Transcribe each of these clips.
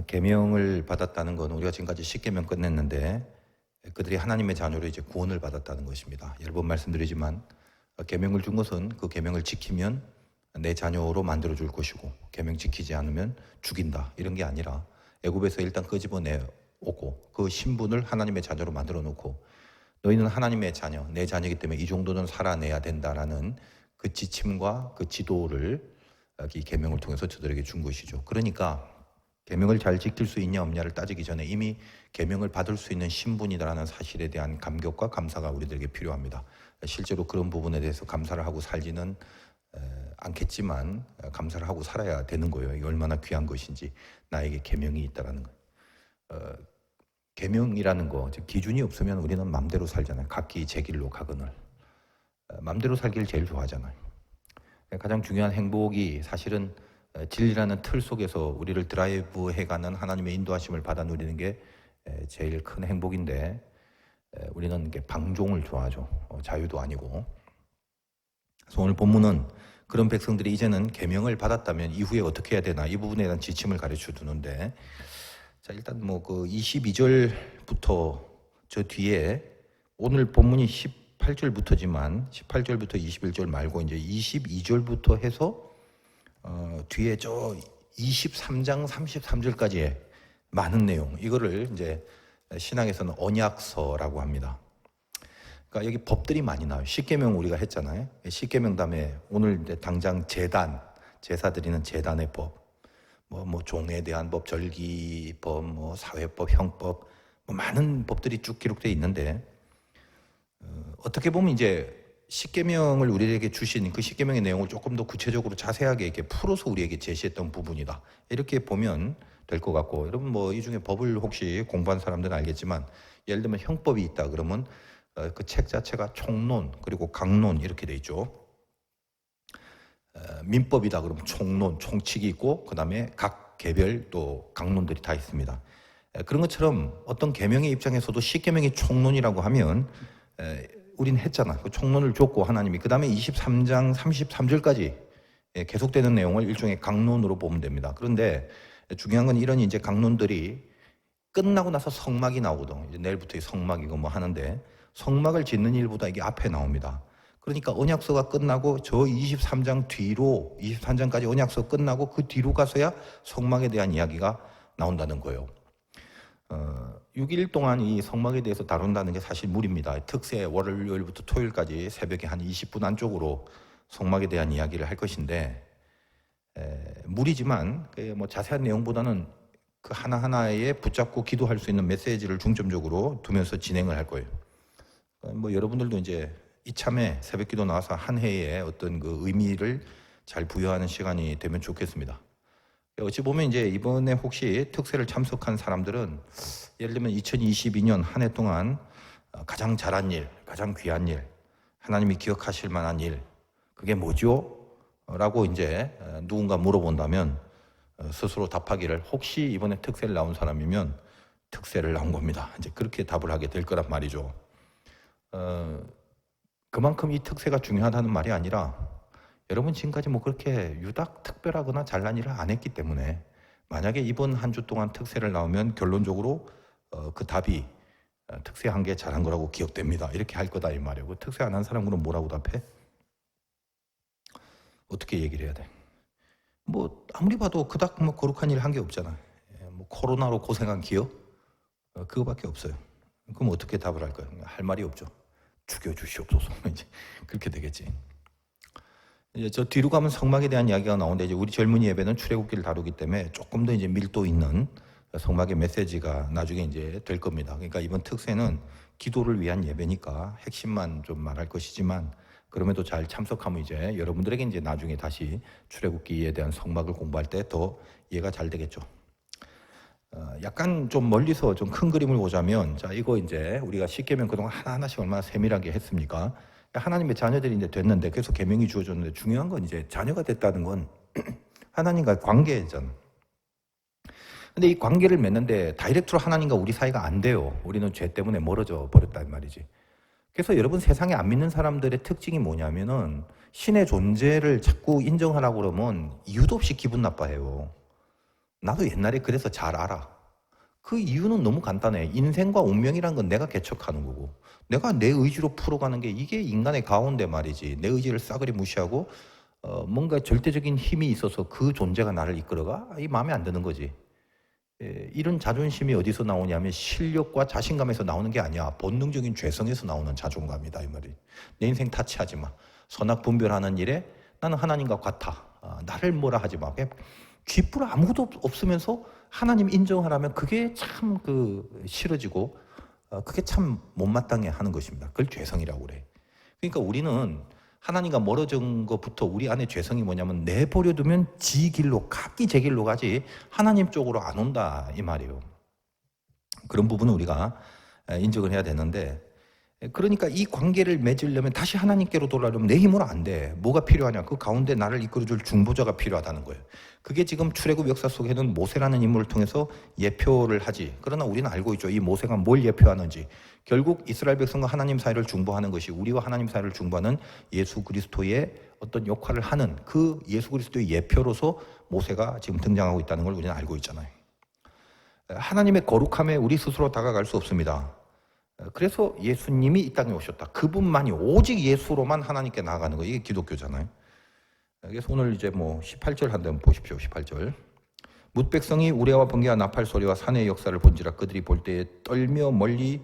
계명을 받았다는 건 우리가 지금까지 십계명 끝냈는데 그들이 하나님의 자녀로 이제 구원을 받았다는 것입니다. 여러 번 말씀드리지만 계명을 준 것은 그 계명을 지키면 내 자녀로 만들어 줄 것이고 계명 지키지 않으면 죽인다 이런 게 아니라 애굽에서 일단 끄집어내 오고 그 신분을 하나님의 자녀로 만들어 놓고 너희는 하나님의 자녀, 내 자녀이기 때문에 이 정도는 살아내야 된다라는 그 지침과 그 지도를 이 계명을 통해서 저들에게 준 것이죠. 그러니까 계명을 잘 지킬 수 있냐 없냐를 따지기 전에 이미 계명을 받을 수 있는 신분이다라는 사실에 대한 감격과 감사가 우리들에게 필요합니다. 실제로 그런 부분에 대해서 감사를 하고 살지는 않겠지만 감사를 하고 살아야 되는 거예요. 이게 얼마나 귀한 것인지 나에게 계명이 있다라는 거. 계명이라는 거, 즉 기준이 없으면 우리는 맘대로 살잖아요. 각기 제 길로 가거늘. 맘대로 살기를 제일 좋아하잖아요. 가장 중요한 행복이 사실은 진리라는 틀 속에서 우리를 드라이브해가는 하나님의 인도하심을 받아 누리는 게 제일 큰 행복인데 우리는 방종을 좋아하죠. 자유도 아니고. 그래서 오늘 본문은 그런 백성들이 이제는 계명을 받았다면 이후에 어떻게 해야 되나 이 부분에 대한 지침을 가르쳐 주는데, 자 일단 그 22절부터 저 뒤에 오늘 본문이 18절부터지만 18절부터 21절 말고 이제 22절부터 해서 뒤에 저 23장 33절까지의 많은 내용, 이거를 이제 신앙에서는 언약서라고 합니다. 그러니까 여기 법들이 많이 나와요. 십계명 우리가 했잖아요. 십계명 다음에 오늘 이제 당장 제단, 제사 드리는 제단의 법, 뭐 종에 대한 법, 절기법, 사회법, 형법, 많은 법들이 쭉 기록되어 있는데 어떻게 보면 이제 십계명을 우리에게 주신 그 십계명의 내용을 조금 더 구체적으로 자세하게 이렇게 풀어서 우리에게 제시했던 부분이다. 이렇게 보면 될 것 같고, 여러분 이 중에 법을 혹시 공부한 사람들은 알겠지만 예를 들면 형법이 있다 그러면 그 책 자체가 총론 그리고 강론 이렇게 돼 있죠. 민법이다 그러면 총론, 총칙이 있고 그 다음에 각 개별 또 강론들이 다 있습니다. 그런 것처럼 어떤 계명의 입장에서도 십계명이 총론이라고 하면 우린 했잖아. 그 총론을 줬고 하나님이 그 다음에 23장 33절까지 계속되는 내용을 일종의 강론으로 보면 됩니다. 그런데 중요한 건 이런 이제 강론들이 끝나고 나서 성막이 나오거든. 이제 내일부터 성막이고 하는데 성막을 짓는 일보다 이게 앞에 나옵니다. 그러니까 언약서가 끝나고 저 23장 뒤로 23장까지 언약서 끝나고 그 뒤로 가서야 성막에 대한 이야기가 나온다는 거예요. 6일 동안 이 성막에 대해서 다룬다는 게 사실 무리입니다. 특세 월요일부터 토요일까지 새벽에 한 20분 안쪽으로 성막에 대한 이야기를 할 것인데 무리지만 자세한 내용보다는 그 하나하나에 붙잡고 기도할 수 있는 메시지를 중점적으로 두면서 진행을 할 거예요. 여러분들도 이제 이참에 새벽 기도 나와서 한 해의 어떤 그 의미를 잘 부여하는 시간이 되면 좋겠습니다. 어찌 보면 이제 이번에 혹시 특세를 참석한 사람들은 예를 들면 2022년 한 해 동안 가장 잘한 일, 가장 귀한 일, 하나님이 기억하실 만한 일, 그게 뭐죠? 라고 이제 누군가 물어본다면 스스로 답하기를 혹시 이번에 특세를 나온 사람이면 특세를 나온 겁니다. 이제 그렇게 답을 하게 될 거란 말이죠. 그만큼 이 특세가 중요하다는 말이 아니라 여러분 지금까지 그렇게 유닥 특별하거나 잘난 일을 안 했기 때문에 만약에 이번 한 주 동안 특세를 나오면 결론적으로 그 답이 특세 한 게 잘한 거라고 기억됩니다. 이렇게 할 거다 이 말이고, 특세 안 한 사람은 뭐라고 답해? 어떻게 얘기를 해야 돼? 아무리 봐도 그닥 거룩한 일 한 게 없잖아. 코로나로 고생한 기억? 그거밖에 없어요. 그럼 어떻게 답을 할 거예요? 할 말이 없죠. 죽여주시옵소서. 이제 그렇게 되겠지. 이제 저 뒤로 가면 성막에 대한 이야기가 나오는데 이제 우리 젊은이 예배는 출애굽기를 다루기 때문에 조금 더 이제 밀도 있는 성막의 메시지가 나중에 이제 될 겁니다. 그러니까 이번 특세는 기도를 위한 예배니까 핵심만 좀 말할 것이지만 그럼에도 잘 참석하면 이제 여러분들에게 이제 나중에 다시 출애굽기에 대한 성막을 공부할 때 더 이해가 잘 되겠죠. 약간 좀 멀리서 좀 큰 그림을 보자면, 자 이거 이제 우리가 십계명 그동안 하나하나씩 얼마나 세밀하게 했습니까? 하나님의 자녀들이 이제 됐는데 그래서 계명이 주어졌는데 중요한 건 이제 자녀가 됐다는 건 하나님과의 관계잖아. 근데 이 관계를 맺는데 다이렉트로 하나님과 우리 사이가 안 돼요. 우리는 죄 때문에 멀어져 버렸단 말이지. 그래서 여러분 세상에 안 믿는 사람들의 특징이 뭐냐면은 신의 존재를 자꾸 인정하라고 그러면 이유도 없이 기분 나빠해요. 나도 옛날에 그래서 잘 알아. 그 이유는 너무 간단해. 인생과 운명이란 건 내가 개척하는 거고, 내가 내 의지로 풀어가는 게 이게 인간의 가운데 말이지. 내 의지를 싸그리 무시하고 뭔가 절대적인 힘이 있어서 그 존재가 나를 이끌어가? 이 마음에 안 드는 거지. 이런 자존심이 어디서 나오냐면 실력과 자신감에서 나오는 게 아니야. 본능적인 죄성에서 나오는 자존감이다 이 말이. 내 인생 타치하지 마. 선악 분별하는 일에 나는 하나님과 같아. 나를 뭐라 하지 마. 쥐뿔 아무것도 없으면서 하나님 인정하라면 그게 참 싫어지고 그게 참 못마땅해 하는 것입니다. 그걸 죄성이라고 그래. 그러니까 우리는 하나님과 멀어진 것부터 우리 안에 죄성이 뭐냐면 내버려 두면 지 길로 각기 제 길로 가지 하나님 쪽으로 안 온다 이 말이에요. 그런 부분은 우리가 인정을 해야 되는데, 그러니까 이 관계를 맺으려면 다시 하나님께로 돌아오려면 내 힘으로 안 돼. 뭐가 필요하냐? 그 가운데 나를 이끌어줄 중보자가 필요하다는 거예요. 그게 지금 출애굽 역사 속에는 모세라는 인물을 통해서 예표를 하지. 그러나 우리는 알고 있죠. 이 모세가 뭘 예표하는지. 결국 이스라엘 백성과 하나님 사이를 중보하는 것이 우리와 하나님 사이를 중보하는 예수 그리스도의 어떤 역할을 하는 그 예수 그리스도의 예표로서 모세가 지금 등장하고 있다는 걸 우리는 알고 있잖아요. 하나님의 거룩함에 우리 스스로 다가갈 수 없습니다. 그래서 예수님이 이 땅에 오셨다. 그분만이 오직 예수로만 하나님께 나아가는 거, 이게 기독교잖아요. 그래서 오늘 이제 18절 한번 보십시오. 18절. 뭇 백성이 우레와 번개와 나팔 소리와 산의 역사를 본지라 그들이 볼 때에 떨며 멀리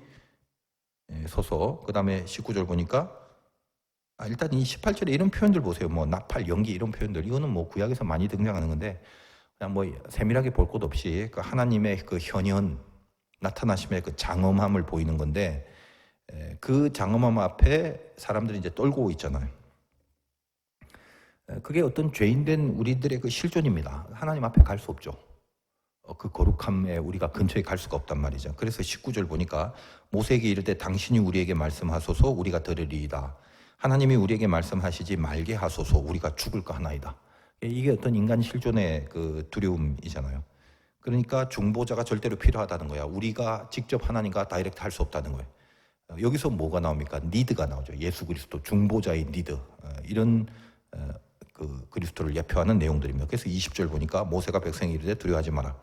서서, 그 다음에 19절 보니까 일단 이 18절에 이런 표현들 보세요. 나팔, 연기 이런 표현들, 이거는 구약에서 많이 등장하는 건데 그냥 세밀하게 볼 것 없이 그 하나님의 그 현현 나타나심의 그 장엄함을 보이는 건데, 그 장엄함 앞에 사람들이 이제 떨고 있잖아요. 그게 어떤 죄인된 우리들의 그 실존입니다. 하나님 앞에 갈 수 없죠. 그 거룩함에 우리가 근처에 갈 수가 없단 말이죠. 그래서 19절 보니까 모세에게 이를 때 당신이 우리에게 말씀하소서 우리가 들으리이다. 하나님이 우리에게 말씀하시지 말게 하소서 우리가 죽을까 하나이다. 이게 어떤 인간 실존의 그 두려움이잖아요. 그러니까 중보자가 절대로 필요하다는 거야. 우리가 직접 하나님과 다이렉트 할 수 없다는 거예요. 여기서 뭐가 나옵니까? 니드가 나오죠. 예수 그리스도 중보자의 니드. 이런 그 그리스도를 예표하는 내용들입니다. 그래서 20절 보니까 모세가 백성에게 이르되 두려워하지 마라.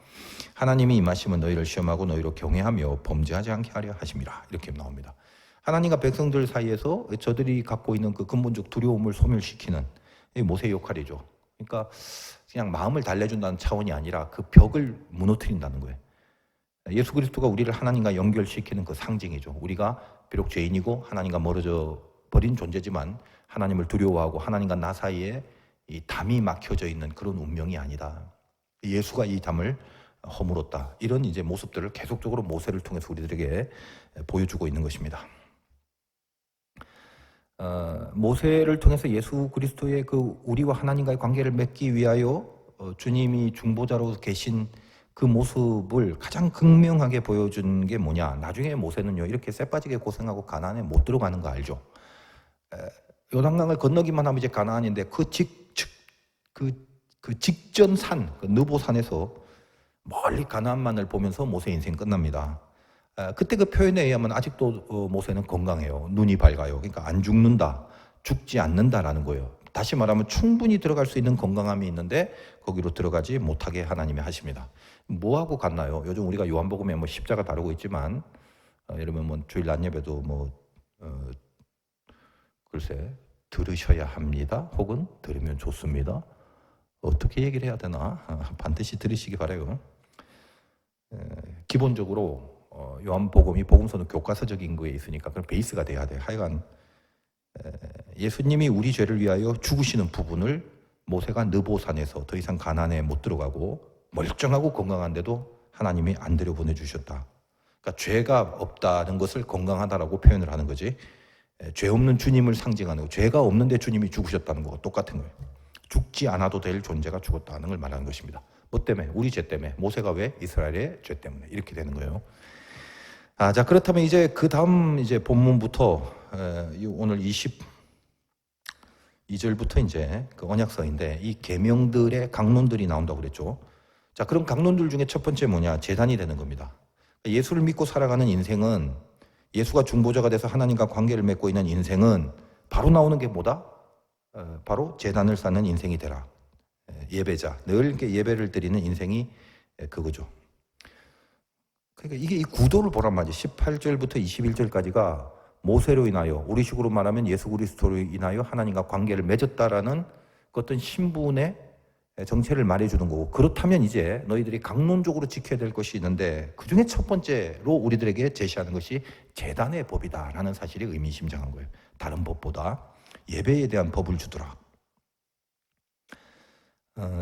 하나님이 임하시면 너희를 시험하고 너희로 경외하며 범죄하지 않게 하려 하심이라. 이렇게 나옵니다. 하나님과 백성들 사이에서 저들이 갖고 있는 그 근본적 두려움을 소멸시키는 모세의 역할이죠. 그러니까 그냥 마음을 달래준다는 차원이 아니라 그 벽을 무너뜨린다는 거예요. 예수 그리스도가 우리를 하나님과 연결시키는 그 상징이죠. 우리가 비록 죄인이고 하나님과 멀어져 버린 존재지만 하나님을 두려워하고 하나님과 나 사이에 이 담이 막혀져 있는 그런 운명이 아니다. 예수가 이 담을 허물었다. 이런 이제 모습들을 계속적으로 모세를 통해서 우리들에게 보여주고 있는 것입니다. 모세를 통해서 예수 그리스도의 그 우리와 하나님과의 관계를 맺기 위하여 주님이 중보자로 계신 그 모습을 가장 극명하게 보여준 게 뭐냐? 나중에 모세는요 이렇게 쎄빠지게 고생하고 가나안에 못 들어가는 거 알죠? 요단강을 건너기만 하면 이제 가나안인데 그 직전 산, 그 느보산에서 멀리 가나안만을 보면서 모세 인생 끝납니다. 그때 그 표현에 의하면 아직도 모세는 건강해요. 눈이 밝아요. 그러니까 안 죽는다, 죽지 않는다라는 거예요. 다시 말하면 충분히 들어갈 수 있는 건강함이 있는데 거기로 들어가지 못하게 하나님이 하십니다. 뭐하고 같나요? 요즘 우리가 요한복음에 십자가 다루고 있지만 여러분 주일 낮 예배도 글쎄 들으셔야 합니다. 혹은 들으면 좋습니다. 어떻게 얘기를 해야 되나? 반드시 들으시기 바라요. 기본적으로 요한복음이 복음서는 교과서적인 거에 있으니까 그런 베이스가 돼야 돼. 하여간 예수님이 우리 죄를 위하여 죽으시는 부분을 모세가 느보산에서 더 이상 가나안에 못 들어가고 멀쩡하고 건강한데도 하나님이 안 들여보내 주셨다. 그러니까 죄가 없다는 것을 건강하다라고 표현을 하는 거지. 죄 없는 주님을 상징하는 거. 죄가 없는데 주님이 죽으셨다는 거와 똑같은 거예요. 죽지 않아도 될 존재가 죽었다는 걸 말하는 것입니다. 뭐 때문에? 우리 죄 때문에. 모세가 왜? 이스라엘의 죄 때문에. 이렇게 되는 거예요. 자, 그렇다면 이제 그 다음 이제 본문부터 오늘 22절부터 이제 그 언약서인데 이 계명들의 강론들이 나온다고 그랬죠. 자, 그럼 강론들 중에 첫 번째 뭐냐? 제단이 되는 겁니다. 예수를 믿고 살아가는 인생은, 예수가 중보자가 돼서 하나님과 관계를 맺고 있는 인생은 바로 나오는 게 뭐다? 바로 제단을 쌓는 인생이 되라. 예배자, 늘 이렇게 예배를 드리는 인생이 그거죠. 그러니까 이게 이 구도를 보란 말이에요. 18절부터 21절까지가 모세로 인하여, 우리 식으로 말하면 예수 그리스도로 인하여 하나님과 관계를 맺었다라는 그 어떤 신분의 정체를 말해주는 거고, 그렇다면 이제 너희들이 강론적으로 지켜야 될 것이 있는데 그 중에 첫 번째로 우리들에게 제시하는 것이 제단의 법이다라는 사실이 의미심장한 거예요. 다른 법보다 예배에 대한 법을 주더라.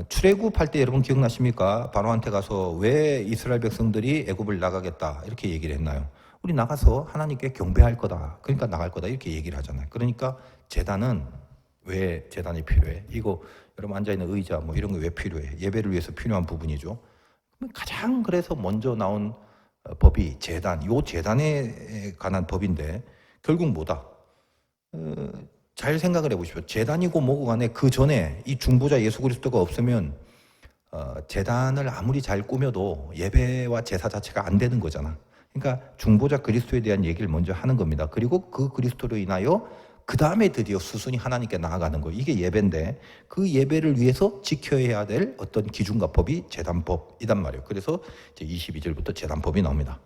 출애굽할 때 여러분 기억나십니까? 바로한테 가서 왜 이스라엘 백성들이 애굽을 나가겠다 이렇게 얘기를 했나요? 우리 나가서 하나님께 경배할 거다, 그러니까 나갈 거다 이렇게 얘기를 하잖아요. 그러니까 제단은 왜 제단이 필요해? 이거 여러분 앉아있는 의자 뭐 이런 거 왜 필요해? 예배를 위해서 필요한 부분이죠. 가장 그래서 먼저 나온 법이 제단, 요 제단에 관한 법인데 결국 뭐다? 잘 생각을 해보십시오. 제단이고 뭐고 간에 그 전에 이 중보자 예수 그리스도가 없으면 제단을 아무리 잘 꾸며도 예배와 제사 자체가 안 되는 거잖아. 그러니까 중보자 그리스도에 대한 얘기를 먼저 하는 겁니다. 그리고 그 그리스도로 인하여 그 다음에 드디어 수순이 하나님께 나아가는 거예요. 이게 예배인데 그 예배를 위해서 지켜야 될 어떤 기준과 법이 제단법이단 말이에요. 그래서 이제 22절부터 제단법이 나옵니다.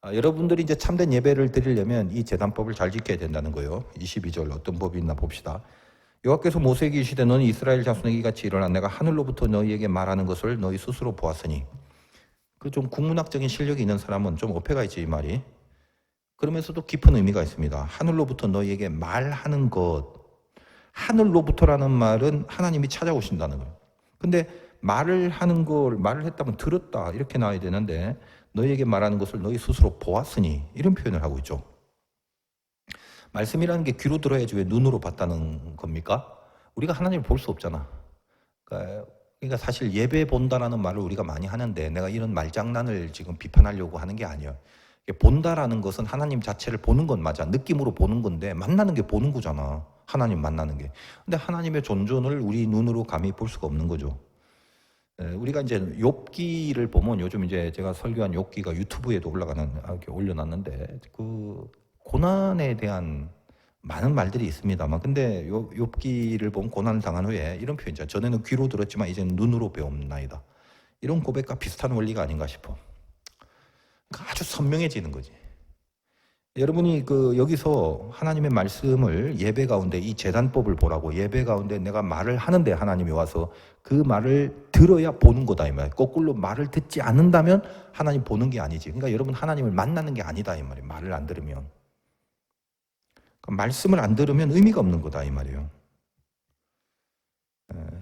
여러분들이 이제 참된 예배를 드리려면 이 제단법을 잘 지켜야 된다는 거예요. 22절 어떤 법이 있나 봅시다. 여호와께서 모세에게 이르시되 너는 이스라엘 자손에게 같이 일어나 내가 하늘로부터 너희에게 말하는 것을 너희 스스로 보았으니. 그 좀 국문학적인 실력이 있는 사람은 좀 어폐가 있지 이 말이. 그러면서도 깊은 의미가 있습니다. 하늘로부터 너희에게 말하는 것. 하늘로부터라는 말은 하나님이 찾아오신다는 거예요. 근데 말을 하는 걸 말을 했다면 들었다 이렇게 나와야 되는데 너희에게 말하는 것을 너희 스스로 보았으니 이런 표현을 하고 있죠. 말씀이라는 게 귀로 들어야지 왜 눈으로 봤다는 겁니까? 우리가 하나님을 볼 수 없잖아. 그러니까 사실 예배 본다라는 말을 우리가 많이 하는데 내가 이런 말장난을 지금 비판하려고 하는 게 아니에요. 본다라는 것은 하나님 자체를 보는 건 맞아. 느낌으로 보는 건데 만나는 게 보는 거잖아. 하나님 만나는 게. 근데 하나님의 존존을 우리 눈으로 감히 볼 수가 없는 거죠. 우리가 이제 욥기를 보면 요즘 이제 제가 설교한 욥기가 유튜브에도 이렇게 올려놨는데 그 고난에 대한 많은 말들이 있습니다만 근데 욥기를 보면 고난을 당한 후에 이런 표현이죠. 전에는 귀로 들었지만 이제는 눈으로 배움나이다. 이런 고백과 비슷한 원리가 아닌가 싶어. 그러니까 아주 선명해지는 거지. 여러분이 여기서 하나님의 말씀을 예배 가운데 이 제단법을 보라고 예배 가운데 내가 말을 하는데 하나님이 와서 그 말을 들어야 보는 거다 이 말이에요. 거꾸로 말을 듣지 않는다면 하나님 보는 게 아니지. 그러니까 여러분 하나님을 만나는 게 아니다 이 말이에요. 말을 안 들으면. 그러니까 말씀을 안 들으면 의미가 없는 거다 이 말이에요.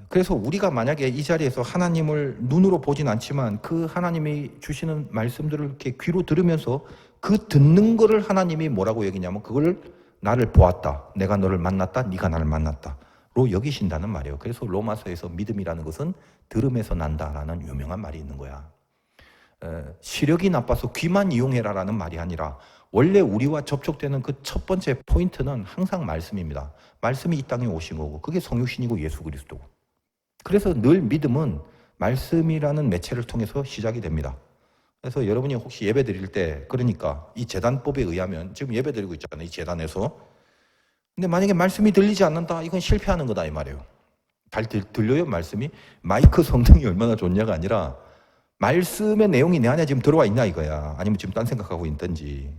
그래서 우리가 만약에 이 자리에서 하나님을 눈으로 보진 않지만 그 하나님이 주시는 말씀들을 이렇게 귀로 들으면서 그 듣는 거를 하나님이 뭐라고 여기냐면 그걸 나를 보았다. 내가 너를 만났다. 네가 나를 만났다로 여기신다는 말이에요. 그래서 로마서에서 믿음이라는 것은 들음에서 난다라는 유명한 말이 있는 거야. 시력이 나빠서 귀만 이용해라라는 말이 아니라 원래 우리와 접촉되는 그 첫 번째 포인트는 항상 말씀입니다. 말씀이 이 땅에 오신 거고 그게 성육신이고 예수 그리스도고. 그래서 늘 믿음은 말씀이라는 매체를 통해서 시작이 됩니다. 그래서 여러분이 혹시 예배 드릴 때 그러니까 이 제단법에 의하면 지금 예배 드리고 있잖아요. 이 제단에서. 근데 만약에 말씀이 들리지 않는다 이건 실패하는 거다 이 말이에요. 잘 들려요 말씀이? 마이크 성능이 얼마나 좋냐가 아니라 말씀의 내용이 내 안에 지금 들어와 있냐 이거야. 아니면 지금 딴 생각하고 있든지.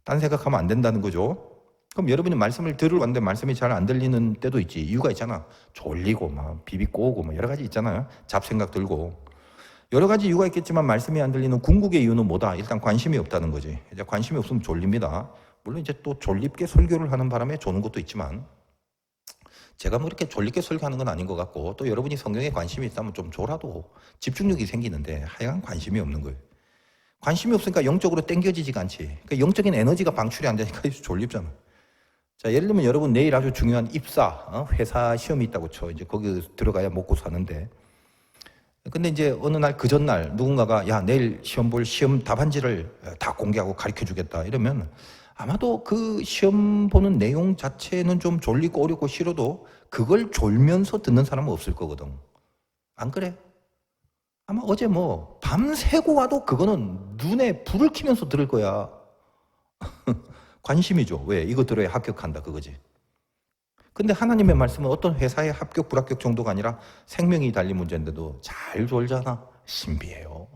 딴 생각하면 안 된다는 거죠. 그럼 여러분이 말씀을 들으러 왔는데 말씀이 잘 안 들리는 때도 있지. 이유가 있잖아. 졸리고 막 비비 꼬고 막 여러 가지 있잖아요. 잡생각 들고. 여러 가지 이유가 있겠지만 말씀이 안 들리는 궁극의 이유는 뭐다? 일단 관심이 없다는 거지. 이제 관심이 없으면 졸립니다. 물론 이제 또 졸립게 설교를 하는 바람에 조는 것도 있지만 제가 뭐 이렇게 졸립게 설교하는 건 아닌 것 같고 또 여러분이 성경에 관심이 있다면 좀 졸아도 집중력이 생기는데 하여간 관심이 없는 거예요. 관심이 없으니까 영적으로 땡겨지지가 않지. 그러니까 영적인 에너지가 방출이 안 되니까 졸립잖아. 자, 예를 들면 여러분 내일 아주 중요한 입사, 회사 시험이 있다고 쳐. 이제 거기 들어가야 먹고 사는데. 근데 이제 어느 날 그 전날 누군가가 야, 내일 시험 볼 시험 답안지를 다 공개하고 가르쳐 주겠다. 이러면 아마도 그 시험 보는 내용 자체는 좀 졸리고 어렵고 싫어도 그걸 졸면서 듣는 사람은 없을 거거든. 안 그래? 아마 어제 뭐 밤새고 와도 그거는 눈에 불을 켜면서 들을 거야. 관심이죠. 왜? 이거 들어야 합격한다 그거지. 근데 하나님의 말씀은 어떤 회사의 합격 불합격 정도가 아니라 생명이 달린 문제인데도 잘 졸잖아. 신비해요.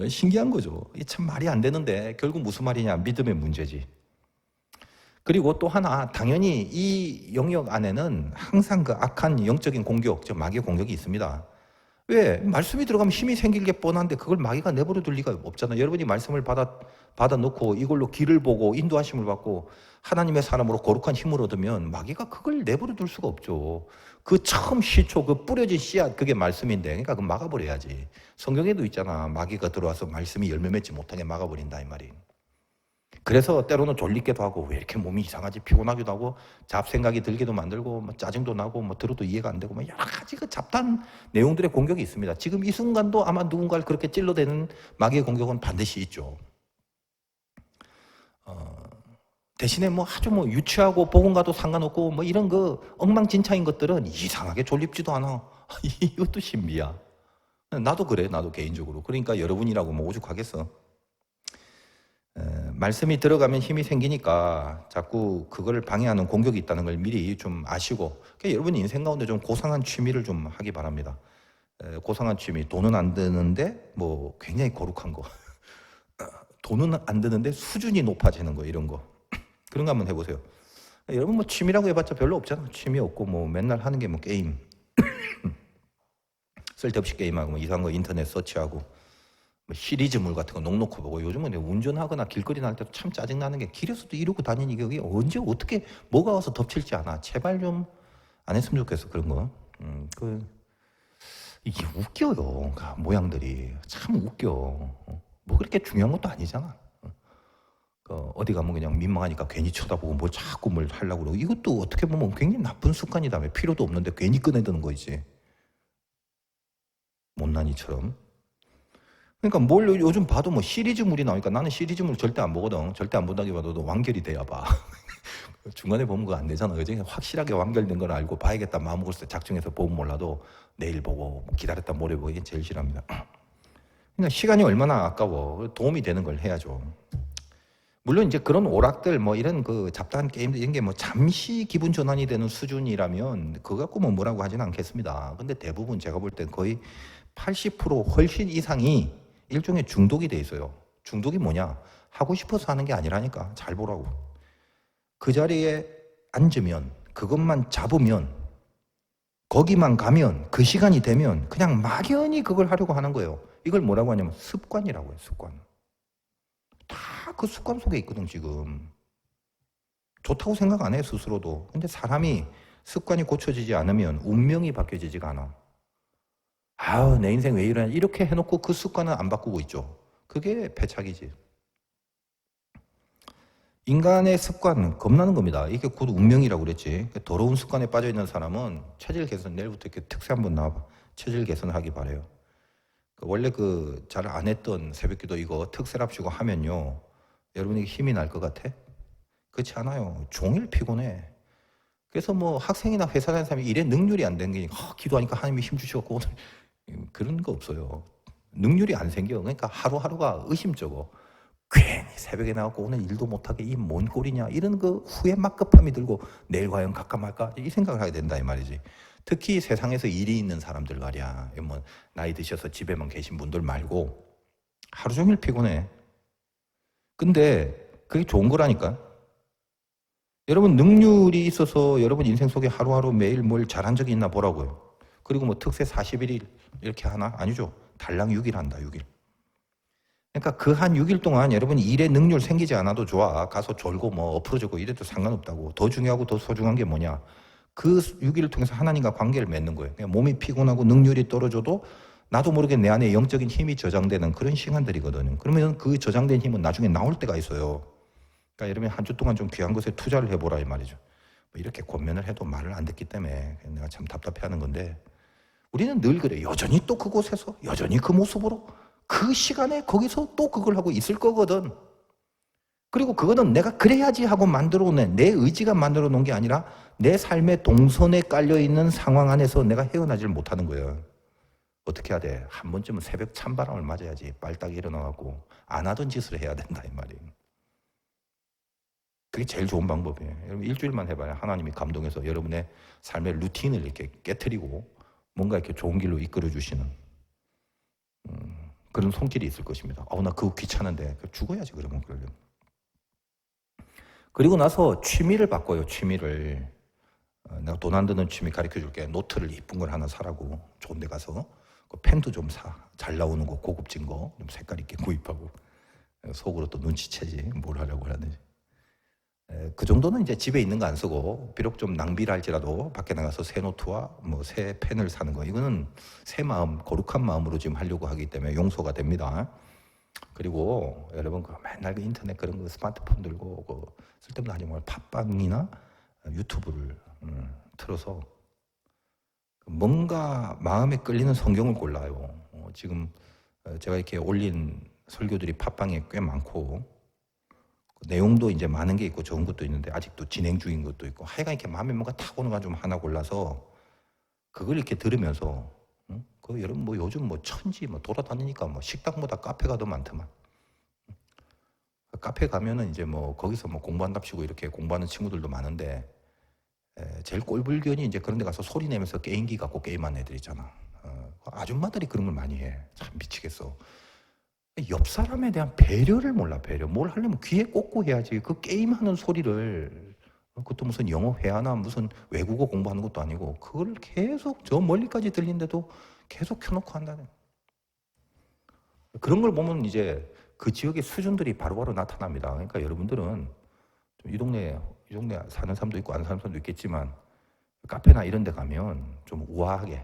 신기한 거죠. 이게 참 말이 안 되는데 결국 무슨 말이냐? 믿음의 문제지. 그리고 또 하나, 당연히 이 영역 안에는 항상 그 악한 영적인 공격, 즉 마귀의 공격이 있습니다. 왜? 말씀이 들어가면 힘이 생길 게 뻔한데 그걸 마귀가 내버려 둘 리가 없잖아요. 여러분이 말씀을 받아 놓고 이걸로 길을 보고 인도하심을 받고 하나님의 사람으로 거룩한 힘을 얻으면 마귀가 그걸 내버려 둘 수가 없죠. 그 처음 시초, 그 뿌려진 씨앗, 그게 말씀인데, 그러니까 그 막아버려야지. 성경에도 있잖아. 마귀가 들어와서 말씀이 열매 맺지 못하게 막아버린다, 이 말이. 그래서 때로는 졸리기도 하고 왜 이렇게 몸이 이상하지 피곤하기도 하고 잡생각이 들기도 만들고 뭐 짜증도 나고 뭐 들어도 이해가 안 되고 뭐 여러 가지 그 잡다한 내용들의 공격이 있습니다. 지금 이 순간도 아마 누군가를 그렇게 찔러대는 마귀의 공격은 반드시 있죠. 대신에 뭐 아주 뭐 유치하고 복음과도 상관없고 뭐 이런 그 엉망진창인 것들은 이상하게 졸립지도 않아. 이것도 신비야. 나도 그래, 나도 개인적으로. 그러니까 여러분이라고 뭐 오죽하겠어. 말씀이 들어가면 힘이 생기니까 자꾸 그걸 방해하는 공격이 있다는 걸 미리 좀 아시고, 그러니까 여러분 인생 가운데 좀 고상한 취미를 좀 하기 바랍니다. 고상한 취미, 돈은 안 드는데 뭐 굉장히 거룩한 거, 돈은 안 드는데 수준이 높아지는 거, 이런 거, 그런 거 한번 해보세요. 여러분 뭐 취미라고 해봤자 별로 없잖아. 취미 없고 뭐 맨날 하는 게 뭐 게임, 쓸데없이 게임하고 뭐 이상한 거 인터넷 서치하고 뭐 시리즈물 같은 거 녹놓고 보고. 요즘은 운전하거나 길거리 나갈 때도 참 짜증나는 게 길에서도 이러고 다니니 그게 언제 어떻게 뭐가 와서 덮칠지 않아. 제발 좀 안 했으면 좋겠어, 그런 거. 이게 웃겨요. 모양들이 참 웃겨. 뭐 그렇게 중요한 것도 아니잖아. 어디 가면 그냥 민망하니까 괜히 쳐다보고 뭐 자꾸 뭘 하려고 그러고. 이것도 어떻게 보면 굉장히 나쁜 습관이다며. 필요도 없는데 괜히 꺼내드는 거지, 못난이처럼. 그러니까 뭘 요즘 봐도 뭐 시리즈물이 나오니까 나는 시리즈물 절대 안 보거든. 절대 안 본다기보다도 완결이 돼야 봐. 중간에 보면 그거 안 되잖아. 그지? 확실하게 완결된 걸 알고 봐야겠다 마음먹을 때 작정해서 보면 몰라도 내일 보고 기다렸다 모레 보고, 이게 제일 싫어합니다. 그러니까 시간이 얼마나 아까워. 도움이 되는 걸 해야죠. 물론 이제 그런 오락들 뭐 이런 그 잡다한 게임들 이런 게 뭐 잠시 기분 전환이 되는 수준이라면 그거 갖고 뭐 뭐라고 하지는 않겠습니다. 근데 대부분 제가 볼 땐 거의 80% 훨씬 이상이 일종의 중독이 돼 있어요. 중독이 뭐냐? 하고 싶어서 하는 게 아니라니까. 잘 보라고. 그 자리에 앉으면, 그것만 잡으면, 거기만 가면, 그 시간이 되면 그냥 막연히 그걸 하려고 하는 거예요. 이걸 뭐라고 하냐면 습관이라고 해요. 습관. 다 그 습관 속에 있거든 지금. 좋다고 생각 안 해요, 스스로도. 근데 사람이 습관이 고쳐지지 않으면 운명이 바뀌어지지가 않아. 아우, 내 인생 왜 이러냐, 이렇게 해놓고 그 습관은 안 바꾸고 있죠. 그게 패착이지. 인간의 습관 겁나는 겁니다. 이게 곧 운명이라고 그랬지. 더러운 습관에 빠져있는 사람은 체질 개선, 내일부터 이렇게 특세 한번 나와봐. 체질 개선하기 바래요. 원래 그 잘 안 했던 새벽기도 이거 특세랍시고 하면요, 여러분에게 힘이 날 것 같아? 그렇지 않아요. 종일 피곤해. 그래서 뭐 학생이나 회사 다니는 사람이 일에 능률이 안 되는 게 기도하니까 하나님이 힘 주셔갖고 오늘 그런 거 없어요. 능률이 안 생겨. 그러니까 하루하루가 의심쩍어. 괜히 새벽에 나가고 오늘 일도 못하게 이 뭔 꼴이냐, 이런 그 후회 막급함이 들고 내일 과연 갈까 말까 이 생각을 하게 된다 이 말이지. 특히 세상에서 일이 있는 사람들 말이야. 뭐 나이 드셔서 집에만 계신 분들 말고 하루 종일 피곤해. 근데 그게 좋은 거라니까. 여러분 능률이 있어서 여러분 인생 속에 하루하루 매일 뭘 잘한 적이 있나 보라고요. 그리고 뭐 특세 41일 이렇게 하나? 아니죠. 달랑 6일 한다, 6일. 그러니까 그 한 6일 동안 여러분 일에 능률 생기지 않아도 좋아. 가서 졸고 뭐 엎어지고 이래도 상관없다고. 더 중요하고 더 소중한 게 뭐냐? 그 6일을 통해서 하나님과 관계를 맺는 거예요. 그냥 몸이 피곤하고 능률이 떨어져도 나도 모르게 내 안에 영적인 힘이 저장되는 그런 시간들이거든요. 그러면 그 저장된 힘은 나중에 나올 때가 있어요. 그러니까 여러분 한 주 동안 좀 귀한 것에 투자를 해보라 이 말이죠. 뭐 이렇게 권면을 해도 말을 안 듣기 때문에 내가 참 답답해하는 건데, 우리는 늘 그래. 여전히 또 그곳에서 여전히 그 모습으로 그 시간에 거기서 또 그걸 하고 있을 거거든. 그리고 그거는 내가 그래야지 하고 만들어 놓은, 내 의지가 만들어 놓은 게 아니라 내 삶의 동선에 깔려 있는 상황 안에서 내가 헤어나지를 못하는 거예요. 어떻게 해야 돼? 한 번쯤은 새벽 찬바람을 맞아야지. 빨딱 일어나갖고 안 하던 짓을 해야 된다 이 말이에요. 그게 제일 좋은 방법이에요. 여러분 일주일만 해봐요. 하나님이 감동해서 여러분의 삶의 루틴을 이렇게 깨트리고 뭔가 이렇게 좋은 길로 이끌어 주시는 그런 손길이 있을 것입니다. 나 그거 귀찮은데 죽어야지 그러면. 그리고 나서 취미를 바꿔요. 취미를. 내가 돈 안 드는 취미 가르쳐줄게. 노트를 이쁜 걸 하나 사라고. 좋은 데 가서 그 펜도 좀 사. 잘 나오는 거, 고급진 거 좀 색깔 있게 구입하고. 속으로 또 눈치채지 뭘 하려고 하는지. 그 정도는 이제 집에 있는 거 안 쓰고, 비록 좀 낭비를 할지라도 밖에 나가서 새 노트와 뭐 새 펜을 사는 거, 이거는 새 마음, 거룩한 마음으로 지금 하려고 하기 때문에 용서가 됩니다. 그리고 여러분 맨날 그 인터넷 그런 거 스마트폰 들고 쓸데없는 하지 말고 팟빵이나 유튜브를 틀어서 뭔가 마음에 끌리는 성경을 골라요. 지금 제가 이렇게 올린 설교들이 팟빵에 꽤 많고, 내용도 이제 많은 게 있고 좋은 것도 있는데 아직도 진행 중인 것도 있고, 하여간 이렇게 마음에 뭔가 탁 오는 거 좀 하나 골라서 그걸 이렇게 들으면서, 여러분 뭐 요즘 뭐 천지 뭐 돌아다니니까 뭐 식당보다 카페가 더 많더만. 카페 가면은 이제 뭐 거기서 뭐 공부한답시고 이렇게 공부하는 친구들도 많은데, 제일 꼴불견이 이제 그런 데 가서 소리 내면서 게임기 갖고 게임하는 애들 있잖아. 아줌마들이 그런 걸 많이 해. 참 미치겠어. 옆 사람에 대한 배려를 몰라. 배려. 뭘 하려면 귀에 꽂고 해야지. 그 게임하는 소리를, 그것도 무슨 영어 회화나 무슨 외국어 공부하는 것도 아니고 그걸 계속 저 멀리까지 들린데도 계속 켜놓고 한다네. 그런 걸 보면 이제 그 지역의 수준들이 바로바로 나타납니다. 그러니까 여러분들은 좀 이 동네 사는 사람도 있고 안 사는 사람도 있겠지만, 카페나 이런 데 가면 좀 우아하게,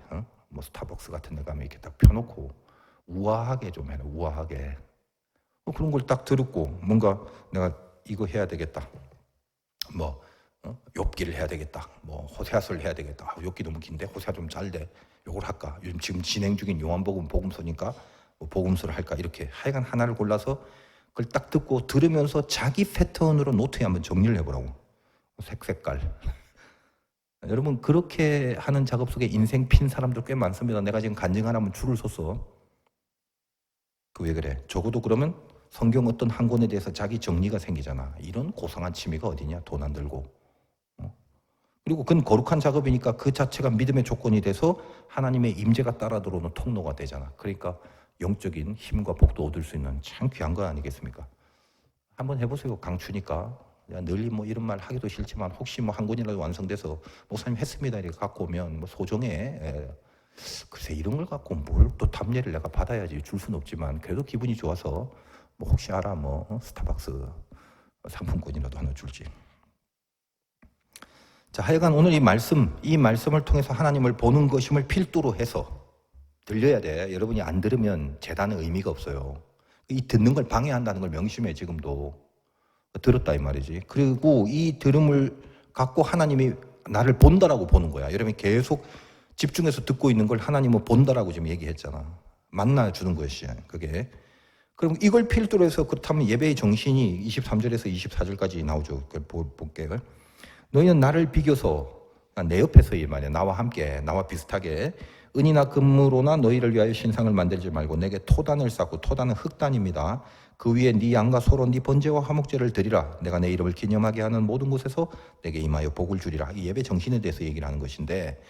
뭐 스타벅스 같은 데 가면 이렇게 딱 펴놓고 우아하게 좀 해라. 우아하게. 그런 걸 딱 들었고 뭔가 내가 이거 해야 되겠다. 뭐 욥기를 해야 되겠다. 뭐 호세아서를 해야 되겠다. 욥기 너무 긴데 호세아 좀 잘 돼. 요걸 할까? 요즘 지금 진행 중인 요한복음 복음서니까 뭐 복음서를 할까? 이렇게 하여간 하나를 골라서 그걸 딱 듣고 들으면서 자기 패턴으로 노트에 한번 정리를 해보라고. 색깔. 여러분 그렇게 하는 작업 속에 인생 핀 사람들 꽤 많습니다. 내가 지금 간증하라면 줄을 섰어. 왜 그래? 적어도 그러면 성경 어떤 한 권에 대해서 자기 정리가 생기잖아. 이런 고상한 취미가 어디냐? 돈 안 들고. 그리고 그건 거룩한 작업이니까 그 자체가 믿음의 조건이 돼서 하나님의 임재가 따라 들어오는 통로가 되잖아. 그러니까 영적인 힘과 복도 얻을 수 있는 참 귀한 거 아니겠습니까? 한번 해보세요. 강추니까. 널리 뭐 이런 말 하기도 싫지만 혹시 뭐 한 권이라도 완성돼서 목사님 했습니다 이렇게 갖고 오면 뭐 소정에, 글쎄 이런 걸 갖고 뭘 또 답례를 내가 받아야지. 줄 수는 없지만 그래도 기분이 좋아서 뭐 혹시 알아 뭐 스타벅스 상품권이라도 하나 줄지. 자, 하여간 오늘 이 말씀을 통해서 하나님을 보는 것임을 필두로 해서 들려야 돼. 여러분이 안 들으면 재단은 의미가 없어요. 이 듣는 걸 방해한다는 걸 명심해. 지금도 들었다 이 말이지. 그리고 이 들음을 갖고 하나님이 나를 본다라고 보는 거야. 여러분이 계속 집중해서 듣고 있는 걸 하나님은 본다라고 지금 얘기했잖아. 만나주는 것이 그게. 그럼 이걸 필두로 해서 그렇다면 예배의 정신이 23절에서 24절까지 나오죠. 그걸 볼게요. 너희는 나를 비교서, 내 옆에서 이 말이야. 나와 함께, 나와 비슷하게 은이나 금으로나 너희를 위하여 신상을 만들지 말고 내게 토단을 쌓고, 토단은 흙단입니다. 그 위에 네 양과 소로 네 번제와 화목제를 드리라. 내가 내 이름을 기념하게 하는 모든 곳에서 내게 임하여 복을 주리라. 이 예배 정신에 대해서 얘기를 하는 것인데,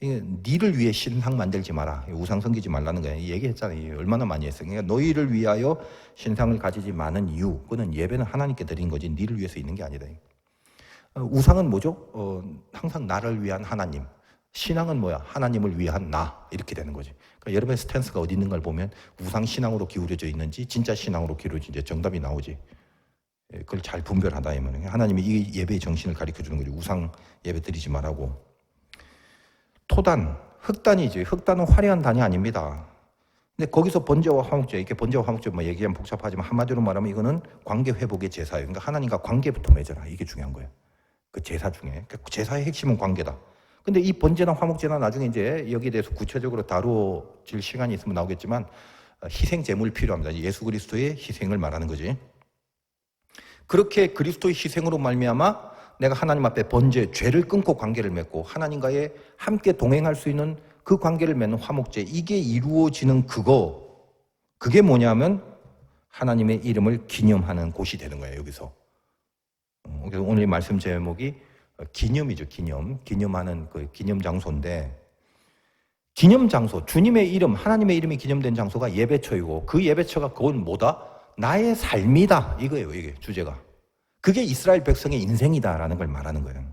니를 위해 신상 만들지 마라. 우상 섬기지 말라는 거야. 얘기했잖아요. 얼마나 많이 했어요. 그러니까 너희를 위하여 신상을 가지지 마는 이유, 그거는 예배는 하나님께 드린 거지 니를 위해서 있는 게 아니다. 우상은 뭐죠? 항상 나를 위한 하나님. 신앙은 뭐야? 하나님을 위한 나. 이렇게 되는 거지. 그러니까 여러분의 스탠스가 어디 있는 걸 보면 우상 신앙으로 기울여져 있는지 진짜 신앙으로 기울여진지 정답이 나오지. 그걸 잘 분별하다 이 말이에요. 하나님이 이 예배의 정신을 가르쳐 주는 거지. 우상 예배 드리지 말라고. 토단, 흙단이지. 흙단은 화려한 단이 아닙니다. 근데 거기서 번제와 화목제, 이렇게 번제와 화목제 뭐 얘기하면 복잡하지만 한마디로 말하면 이거는 관계 회복의 제사예요. 그러니까 하나님과 관계부터 맺어라. 이게 중요한 거예요. 그 제사 중에. 그러니까 제사의 핵심은 관계다. 근데 이 번제나 화목제나 나중에 이제 여기에 대해서 구체적으로 다뤄질 시간이 있으면 나오겠지만 희생 제물이 필요합니다. 예수 그리스도의 희생을 말하는 거지. 그렇게 그리스도의 희생으로 말미암아 내가 하나님 앞에 번제, 죄를 끊고 관계를 맺고 하나님과의 함께 동행할 수 있는 그 관계를 맺는 화목제, 이게 이루어지는 그게 뭐냐면 하나님의 이름을 기념하는 곳이 되는 거예요. 여기서. 그래서 오늘 이 말씀 제목이 기념이죠. 기념하는 그 기념 장소인데, 기념 장소, 주님의 이름, 하나님의 이름이 기념된 장소가 예배처이고 그 예배처가 그건 뭐다? 나의 삶이다. 이거예요, 이게 주제가. 그게 이스라엘 백성의 인생이다라는 걸 말하는 거예요.